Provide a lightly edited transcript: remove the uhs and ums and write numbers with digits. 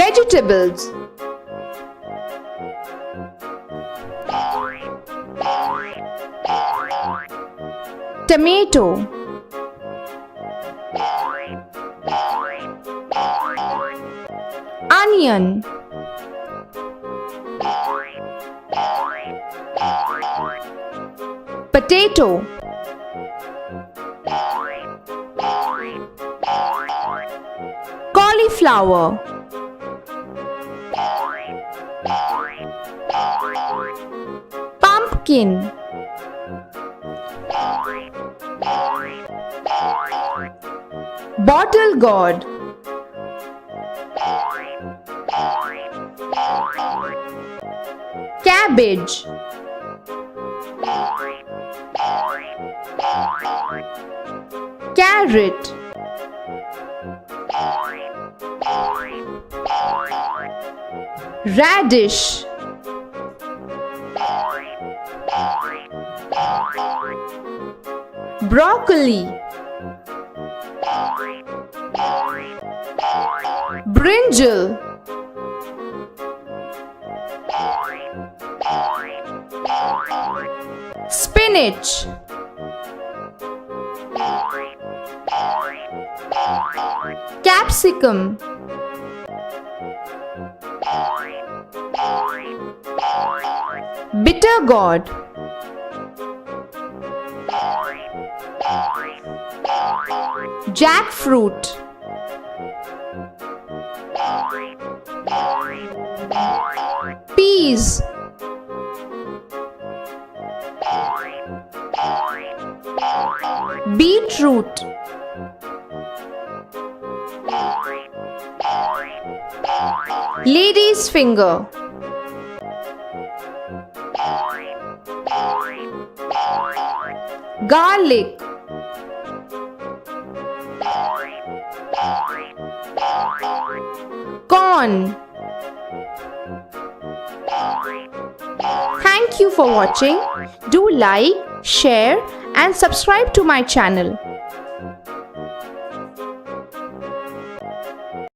Vegetables. Tomato. Onion. Potato. Cauliflower. Pumpkin. Bottle gourd. Cabbage. Carrot. Radish. Broccoli. Brinjal. Spinach. Capsicum. Bitter gourd. Jackfruit. Peas. Beetroot. Lady's finger. Garlic. Corn. Thank you for watching. Do like, share and subscribe to my channel.